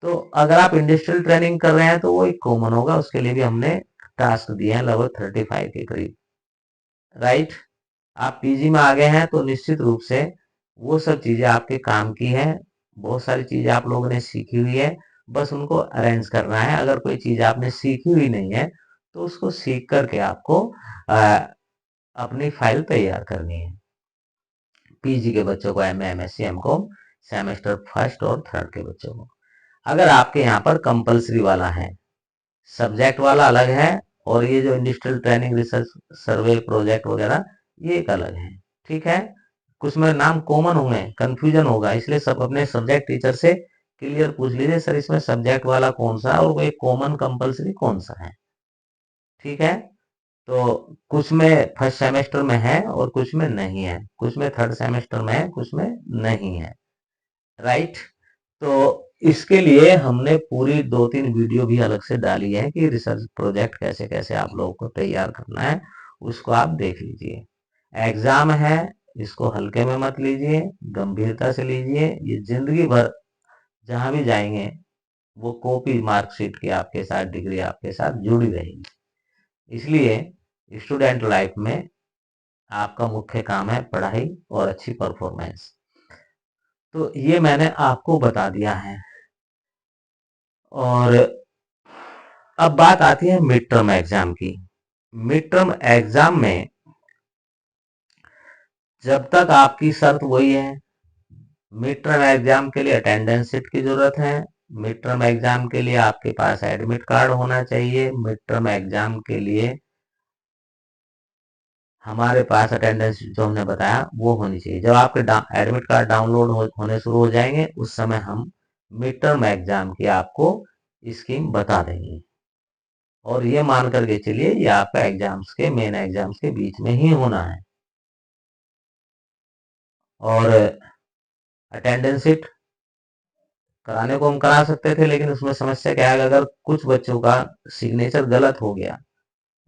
तो अगर आप इंडस्ट्रियल ट्रेनिंग कर रहे हैं तो वो एक कॉमन होगा, उसके लिए भी हमने टास्क दिए हैं लगभग 35 के करीब, राइट। आप पीजी में आ गए हैं तो निश्चित रूप से वो सब चीजें आपके काम की हैं, बहुत सारी चीजें आप लोगों ने सीखी हुई है, बस उनको अरेंज करना है। अगर कोई चीज आपने सीखी हुई नहीं है तो उसको सीख करके आपको अपनी फाइल तैयार करनी है। पीजी के बच्चों को, MA, MSc, MCom semester first और थर्ड के बच्चों को, अगर आपके यहाँ पर कंपलसरी वाला है, सब्जेक्ट वाला अलग है, और ये जो इंडस्ट्रियल ट्रेनिंग, रिसर्च सर्वे, प्रोजेक्ट वगैरह ये एक अलग है, ठीक है। कुछ में नाम कॉमन होंगे, कंफ्यूजन होगा, इसलिए सब अपने सब्जेक्ट टीचर से क्लियर पूछ लीजिए सर इसमें सब्जेक्ट वाला कौन सा और वो एक कॉमन कंपलसरी कौन सा है, ठीक है। तो कुछ में फर्स्ट सेमेस्टर में है और कुछ में नहीं है, कुछ में थर्ड सेमेस्टर में है, कुछ में नहीं है, राइट। तो इसके लिए हमने पूरी 2-3 वीडियो भी अलग से डाली है कि रिसर्च प्रोजेक्ट कैसे कैसे आप लोगों को तैयार करना है, उसको आप देख लीजिए। एग्जाम है, इसको हल्के में मत लीजिए, गंभीरता से लीजिए। ये जिंदगी भर जहां भी जाएंगे वो कॉपी मार्कशीट की आपके साथ, डिग्री आपके साथ जुड़ी रहेगी। इसलिए स्टूडेंट लाइफ में आपका मुख्य काम है पढ़ाई और अच्छी परफॉर्मेंस। तो ये मैंने आपको बता दिया है। और अब बात आती है मिड टर्म एग्जाम की। मिड टर्म एग्जाम में जब तक आपकी शर्त वही है, मिड टर्म एग्जाम के लिए अटेंडेंस शीट की जरूरत है, मिड टर्म एग्जाम के लिए आपके पास एडमिट कार्ड होना चाहिए, मिड टर्म एग्जाम के लिए हमारे पास अटेंडेंस जो हमने बताया वो होनी चाहिए। जब आपके एडमिट कार्ड डाउनलोड होने शुरू हो जाएंगे उस समय हम मिड टर्म एग्जाम की आपको स्कीम बता देंगे, और ये मान करके चलिए ये आपका एग्जाम्स के, मेन एग्जाम्स के बीच में ही होना है। और अटेंडेंस शीट कराने को हम करा सकते थे, लेकिन उसमें समस्या क्या है, अगर कुछ बच्चों का सिग्नेचर गलत हो गया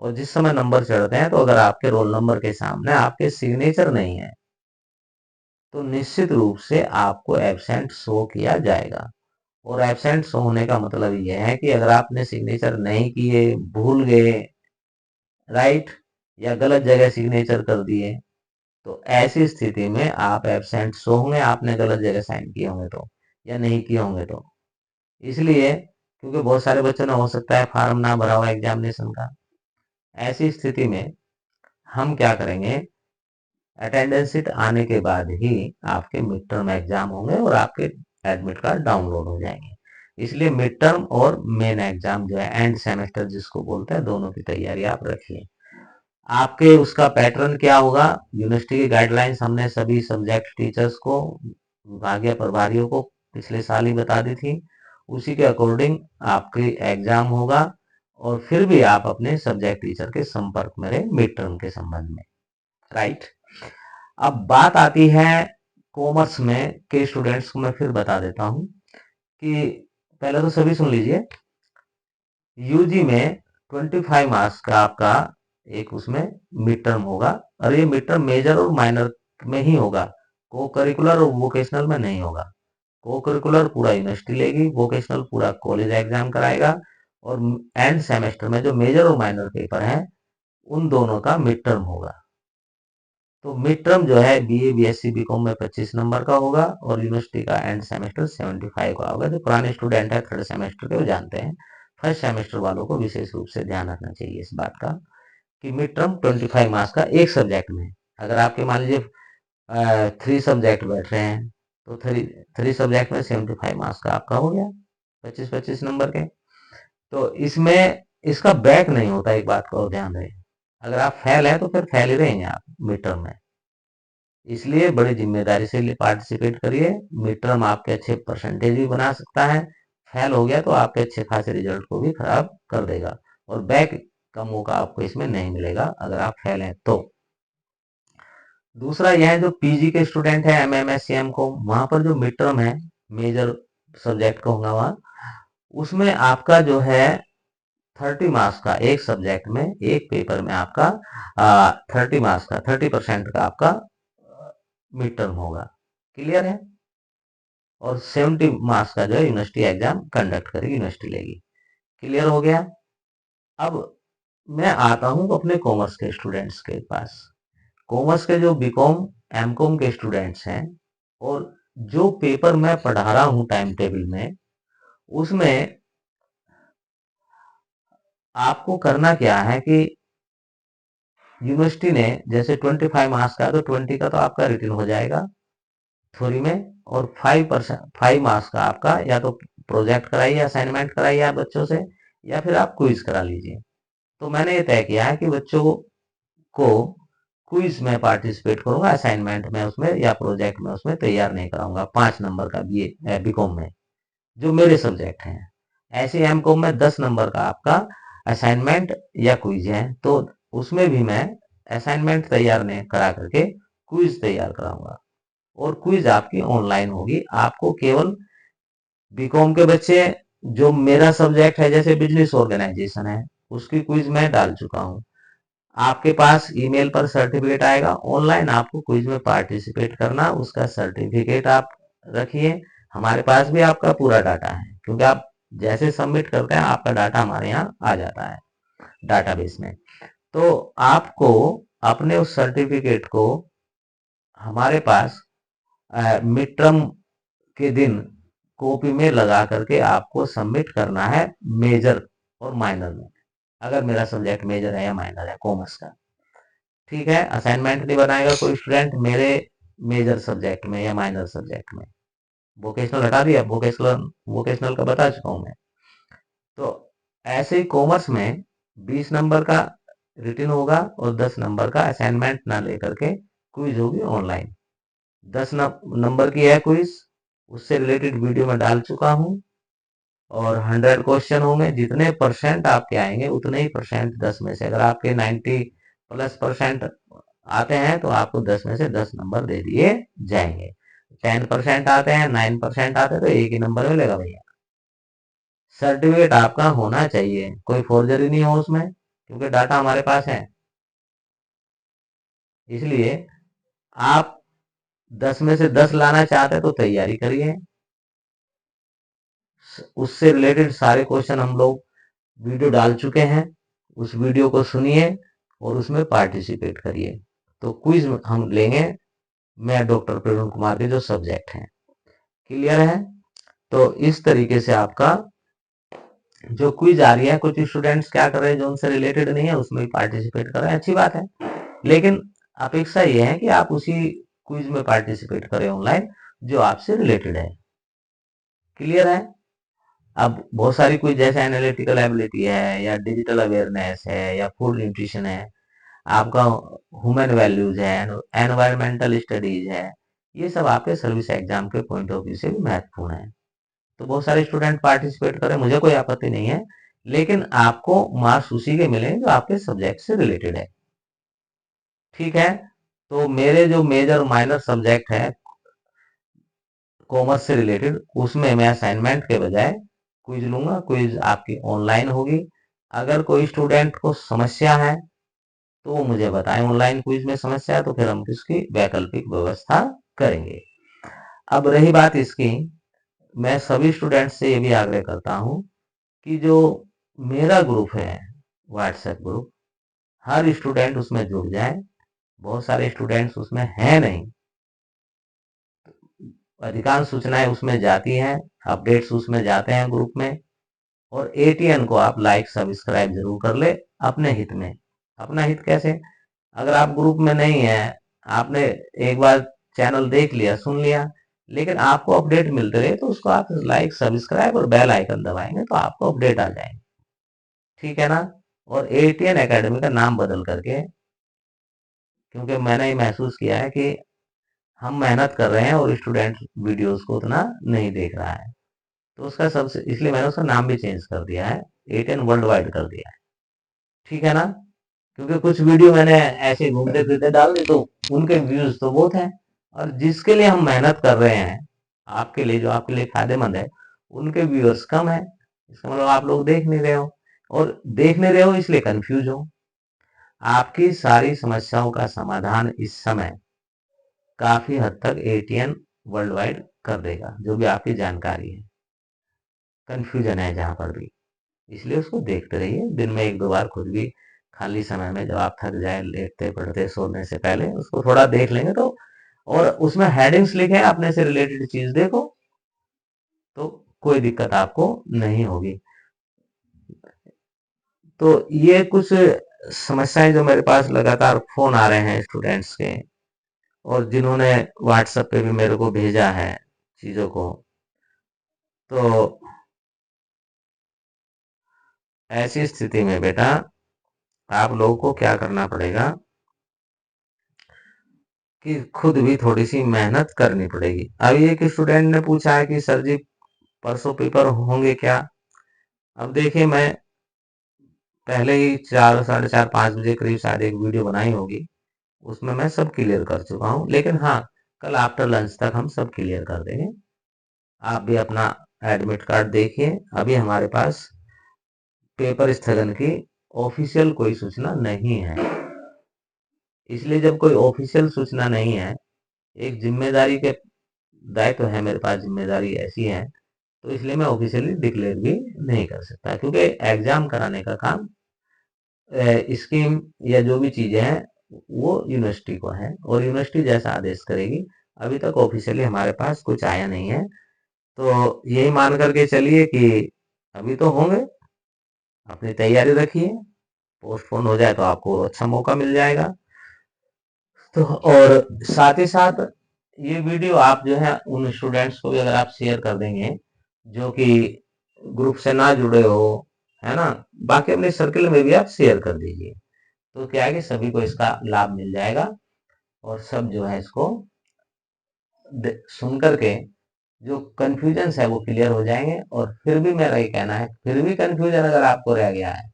और जिस समय नंबर चढ़ते हैं तो अगर आपके रोल नंबर के सामने आपके सिग्नेचर नहीं है तो निश्चित रूप से आपको एब्सेंट शो किया जाएगा। और एब्सेंट शो होने का मतलब यह है कि अगर आपने सिग्नेचर नहीं किए, भूल गए, राइट, या गलत जगह सिग्नेचर कर दिए, तो ऐसी स्थिति में आप एब्सेंट शो होंगे, आपने गलत जगह साइन किए होंगे तो, या नहीं किए होंगे तो। इसलिए क्योंकि बहुत सारे बच्चों ने हो सकता है फॉर्म ना भरा हुआ एग्जामिनेशन का, ऐसी स्थिति में हम क्या करेंगे, अटेंडेंस शीट आने के बाद ही आपके मिड टर्म एग्जाम होंगे और आपके एडमिट कार्ड डाउनलोड हो जाएंगे। इसलिए मिड टर्म और मेन एग्जाम जो है, एंड सेमेस्टर जिसको बोलते हैं, दोनों की तैयारी आप रखिए। आपके उसका पैटर्न क्या होगा, यूनिवर्सिटी की गाइडलाइंस हमने सभी सब्जेक्ट टीचर्स को, विभागीय प्रभारियों को पिछले साल ही बता दी थी। उसी के अकॉर्डिंग आपकी एग्जाम होगा और फिर भी आप अपने सब्जेक्ट टीचर के संपर्क में रहे मिड टर्म के संबंध में, राइट। अब बात आती है कॉमर्स में के स्टूडेंट्स को मैं फिर बता देता हूं कि पहले तो सभी सुन लीजिए, यूजी में 25 मार्क्स का आपका एक उसमें मिड टर्म होगा, और ये मिड टर्म मेजर और माइनर में ही होगा, को करिकुलर और वोकेशनल में नहीं होगा। को करिकुलर पूरा यूनिवर्सिटी लेगी, वोकेशनल पूरा कॉलेज एग्जाम कराएगा, और एंड सेमेस्टर में जो मेजर और माइनर पेपर हैं उन दोनों का मिड टर्म होगा। तो मिड टर्म जो है बीए बीएससी बीकॉम में 25 नंबर का होगा, और यूनिवर्सिटी का एंड सेमेस्टर 75 का होगा। जो पुराने स्टूडेंट है थर्ड सेमेस्टर के वो जानते हैं, फर्स्ट सेमेस्टर वालों को विशेष रूप से ध्यान रखना चाहिए इस बात का कि मिड टर्म 25 मार्क्स का एक सब्जेक्ट में। अगर आपके मान लीजिए 3 सब्जेक्ट बैठ रहे हैं तो थ्री सब्जेक्ट में 75 मार्क्स का आपका हो गया, 25-25 नंबर के। तो इसमें इसका बैक नहीं होता, एक बात का और ध्यान रहे, अगर आप फेल है तो फिर फेल ही रहेंगे आप मिड टर्म में। इसलिए बड़ी जिम्मेदारी से पार्टिसिपेट करिए, मिड टर्म आपके अच्छे परसेंटेज भी बना सकता है, फेल हो गया तो आपके अच्छे खासे रिजल्ट को भी खराब कर देगा, और बैक का मौका आपको इसमें नहीं मिलेगा अगर आप फेल हैं तो। दूसरा यह है जो पीजी के स्टूडेंट है एमएमएससीएम को, वहां पर जो मिड टर्म है मेजर सब्जेक्ट का होगा वहां, उसमें आपका जो है 30 मार्क्स का एक सब्जेक्ट में, एक पेपर में आपका 30 मार्क्स का 30% का आपका मिड टर्म होगा, क्लियर है। और 70 मार्क्स का जो है यूनिवर्सिटी एग्जाम कंडक्ट करेगी, यूनिवर्सिटी लेगी, क्लियर हो गया। अब मैं आता हूं अपने कॉमर्स के स्टूडेंट्स के पास। कॉमर्स के जो बीकॉम एमकॉम के स्टूडेंट्स हैं, और जो पेपर मैं पढ़ा रहा हूं टाइम टेबल में, उसमें आपको करना क्या है कि यूनिवर्सिटी ने जैसे 25 मार्क्स का, तो 20 का तो आपका रिटन हो जाएगा थ्योरी में, और 5 मार्क्स का आपका या तो प्रोजेक्ट कराइए, असाइनमेंट कराइए आप बच्चों से, या फिर आप क्विज करा लीजिए। तो मैंने ये तय किया है कि बच्चों को क्विज में पार्टिसिपेट करूंगा, असाइनमेंट में उसमें या प्रोजेक्ट में उसमें तैयार नहीं कराऊंगा। 5 नंबर का बीकॉम में जो मेरे सब्जेक्ट हैं, ऐसे एमकॉम में 10 नंबर का आपका असाइनमेंट या क्विज है, तो उसमें भी मैं असाइनमेंट तैयार नहीं करा करके क्विज तैयार कराऊंगा, और क्विज आपकी ऑनलाइन होगी। आपको केवल बीकॉम के बच्चे, जो मेरा सब्जेक्ट है जैसे बिजनेस ऑर्गेनाइजेशन है, उसकी क्विज मैं डाल चुका हूं, आपके पास ईमेल पर सर्टिफिकेट आएगा, ऑनलाइन आपको क्विज में पार्टिसिपेट करना, उसका सर्टिफिकेट आप रखिए। हमारे पास भी आपका पूरा डाटा है, क्योंकि आप जैसे सबमिट करते हैं आपका डाटा हमारे यहाँ आ जाता है डाटाबेस में। तो आपको अपने उस सर्टिफिकेट को हमारे पास मिड टर्म के दिन कॉपी में लगा करके आपको सबमिट करना है, मेजर और माइनर में, अगर मेरा सब्जेक्ट मेजर है या माइनर है कॉमर्स का, ठीक है। असाइनमेंट नहीं बनाएगा कोई स्टूडेंट मेरे मेजर सब्जेक्ट में या माइनर सब्जेक्ट में, वोकेशनल हटा दिया, वोकेशनल वोकेशनल का बता चुका हूं मैं। तो ऐसे ही कॉमर्स में 20 नंबर का रिटन होगा, और 10 नंबर का असाइनमेंट ना लेकर के क्विज होगी ऑनलाइन। 10 नंबर की है क्विज, उससे रिलेटेड वीडियो में डाल चुका हूं, और 100 क्वेश्चन होंगे, जितने परसेंट आपके आएंगे उतने ही परसेंट 10 में से, अगर आपके 90+ परसेंट आते हैं तो आपको 10 में से 10 नंबर दे दिए जाएंगे। 10% आते हैं, 9% आते हैं तो एक ही नंबर मिलेगा भैया। सर्टिफिकेट आपका होना चाहिए, कोई फोर्जरी नहीं हो उसमें, क्योंकि डाटा हमारे पास है। इसलिए आप 10 में से 10 लाना चाहते हैं तो तैयारी करिए, उससे रिलेटेड सारे क्वेश्चन हम लोग वीडियो डाल चुके हैं, उस वीडियो को सुनिए और उसमें पार्टिसिपेट करिए। तो क्विज हम लेंगे, मैं डॉक्टर प्रवीण कुमार के जो सब्जेक्ट हैं, क्लियर है। तो इस तरीके से आपका जो क्विज आ रही है, कुछ स्टूडेंट्स क्या कर रहे हैं जो उनसे रिलेटेड नहीं है उसमें पार्टिसिपेट कर रहे हैं, अच्छी बात है, लेकिन अपेक्षा ये है कि आप उसी क्विज में पार्टिसिपेट करें ऑनलाइन जो आपसे रिलेटेड है, क्लियर है। अब बहुत सारी क्विज जैसे एनालिटिकल एबिलिटी है, या डिजिटल अवेयरनेस है, या फूड न्यूट्रिशन है, आपका ह्यूमन वैल्यूज है, एनवायरमेंटल स्टडीज है, ये सब आपके सर्विस एग्जाम के पॉइंट ऑफ व्यू से भी महत्वपूर्ण है। तो बहुत सारे स्टूडेंट पार्टिसिपेट करें, मुझे कोई आपत्ति नहीं है, लेकिन आपको मार्क्स उसी के मिलेंगे जो आपके सब्जेक्ट से रिलेटेड है। ठीक है, तो मेरे जो मेजर और माइनर सब्जेक्ट है कॉमर्स से रिलेटेड, उसमें मैं असाइनमेंट के बजाय क्विज लूंगा। क्विज आपकी ऑनलाइन होगी। अगर कोई स्टूडेंट को समस्या है तो वो मुझे बताएं, ऑनलाइन क्विज में समस्या है तो फिर हम इसकी वैकल्पिक व्यवस्था करेंगे। अब रही बात इसकी, मैं सभी स्टूडेंट से ये भी आग्रह करता हूं कि जो मेरा ग्रुप है व्हाट्सएप ग्रुप, हर स्टूडेंट उसमें जुड़ जाए। बहुत सारे स्टूडेंट्स उसमें हैं नहीं, अधिकांश सूचनाएं उसमें जाती हैं, अपडेट्स उसमें जाते हैं ग्रुप में। और एटीएन को आप लाइक सब्सक्राइब जरूर कर ले अपने हित में। अपना हित कैसे? अगर आप ग्रुप में नहीं है, आपने एक बार चैनल देख लिया, सुन लिया, लेकिन आपको अपडेट मिलते रहे तो उसको आप लाइक सब्सक्राइब और बेल आइकन दबाएंगे तो आपको अपडेट आ जाएंगे। ठीक है ना? और एटीएन एकेडमी का नाम बदल करके, क्योंकि मैंने ये महसूस किया है कि हम मेहनत कर रहे हैं और स्टूडेंट वीडियोस को उतना नहीं देख रहा है, तो उसका सबसे, इसलिए मैंने उसका नाम भी चेंज कर दिया है, एटीएन वर्ल्ड वाइड कर दिया है। ठीक है ना? क्योंकि कुछ वीडियो मैंने ऐसे घूमते फिरते डाल दी तो उनके व्यूज तो बहुत हैं, और जिसके लिए हम मेहनत कर रहे हैं, आपके लिए, जो आपके लिए फायदेमंद है, उनके व्यूअर्स कम है। इसका मतलब आप लोग देख नहीं रहे हो, और देख नहीं रहे हो इसलिए कंफ्यूज हो। आपकी सारी समस्याओं का समाधान इस समय काफी हद तक एटीएन वर्ल्ड वाइड कर देगा, जो भी आपकी जानकारी है, कंफ्यूजन है जहां पर भी। इसलिए उसको देखते रहिए, दिन में एक दो बार खुद भी खाली समय में, जब आप थक जाए लेटते पढ़ते सोने से पहले, उसको थोड़ा देख लेंगे तो, और उसमें हेडिंग्स लिखे हैं, अपने से रिलेटेड चीज देखो, तो कोई दिक्कत आपको नहीं होगी। तो ये कुछ समस्याएं जो मेरे पास लगातार फोन आ रहे हैं स्टूडेंट्स के, और जिन्होंने व्हाट्सएप पे भी मेरे को भेजा है चीजों को, तो ऐसी स्थिति में बेटा आप लोगों को क्या करना पड़ेगा कि खुद भी थोड़ी सी मेहनत करनी पड़ेगी। अभी एक स्टूडेंट ने पूछा है कि सर जी परसों पेपर होंगे क्या? अब देखिए, मैं पहले ही 4, साढ़े 4, 5 बजे करीब शायद एक वीडियो बनाई होगी, उसमें मैं सब क्लियर कर चुका हूँ। लेकिन हाँ, कल आफ्टर लंच तक हम सब क्लियर कर देंगे। आप भी अपना एडमिट कार्ड देखिए। अभी हमारे पास पेपर स्थगन की ऑफिशियल कोई सूचना नहीं है, इसलिए जब कोई ऑफिशियल सूचना नहीं है, एक जिम्मेदारी के दायित्व है मेरे पास, जिम्मेदारी ऐसी है, तो इसलिए मैं ऑफिशियली डिक्लेयर भी नहीं कर सकता, क्योंकि एग्जाम कराने का काम, स्कीम या जो भी चीजें हैं, वो यूनिवर्सिटी को है, और यूनिवर्सिटी जैसा आदेश करेगी। अभी तक ऑफिशियली हमारे पास कुछ आया नहीं है, तो यही मान करके चलिए कि अभी तो होंगे। अपनी तैयारी रखिए, पोस्टपोन हो जाए तो आपको अच्छा मौका मिल जाएगा। तो और साथ ही साथ ये वीडियो आप जो है उन स्टूडेंट्स को भी अगर आप शेयर कर देंगे जो कि ग्रुप से ना जुड़े हो, है ना, बाकी अपने सर्किल में भी आप शेयर कर दीजिए, तो क्या है कि सभी को इसका लाभ मिल जाएगा, और सब जो है इसको सुन करके जो कंफ्यूजन है वो क्लियर हो जाएंगे। और फिर भी मेरा ये कहना है, फिर भी कंफ्यूजन अगर आपको रह गया है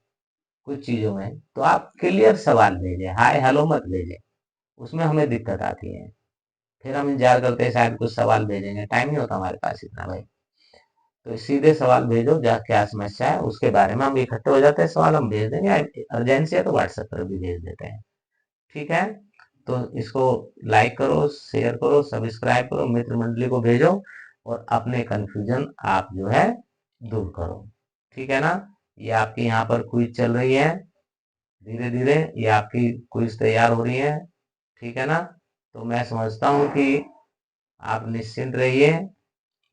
कुछ चीजों में, तो आप क्लियर सवाल भेजें, हाय हेलो मत भेजें, उसमें हमें दिक्कत आती है। फिर हम इंतजार करते हैं शायद कुछ सवाल भेजेंगे, टाइम नहीं होता हमारे पास इतना भाई। तो सीधे सवाल भेजो, जा क्या समस्या है उसके बारे में, हम इकट्ठे हो जाते हैं, सवाल हम भेज देंगे। अर्जेंसी है तो व्हाट्सएप पर भी भेज देते हैं। ठीक है, तो इसको लाइक करो, शेयर करो, सब्सक्राइब करो, मित्र मंडली को भेजो, और अपने कंफ्यूजन आप जो है दूर करो। ठीक है ना? ये आपकी यहाँ पर क्विज चल रही है, धीरे धीरे ये आपकी क्विज तैयार हो रही है। ठीक है ना? तो मैं समझता हूँ कि आप निश्चिंत रहिए,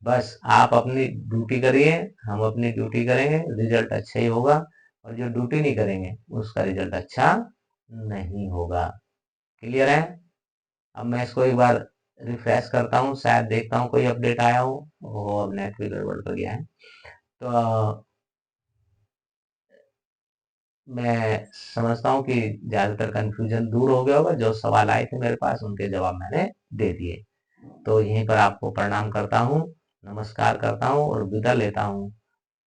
बस आप अपनी ड्यूटी करिए, हम अपनी ड्यूटी करेंगे, रिजल्ट अच्छा ही होगा। और जो ड्यूटी नहीं करेंगे उसका रिजल्ट अच्छा नहीं होगा। क्लियर है? अब मैं इसको एक बार रिफ्रेश करता हूँ, शायद देखता हूँ कोई अपडेट आया हो। ओहो, अब नेट भी गड़बड़ कर गया है। तो मैं समझता हूँ कि ज़्यादातर कन्फ्यूजन दूर हो गया होगा। जो सवाल आए थे मेरे पास उनके जवाब मैंने दे दिए। तो यहीं पर आपको प्रणाम करता हूँ, नमस्कार करता हूँ और विदा लेता हूँ।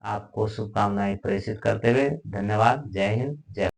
आपको शुभकामनाएँ प्रेषित करते हुए धन्यवाद। जय हिंद, जय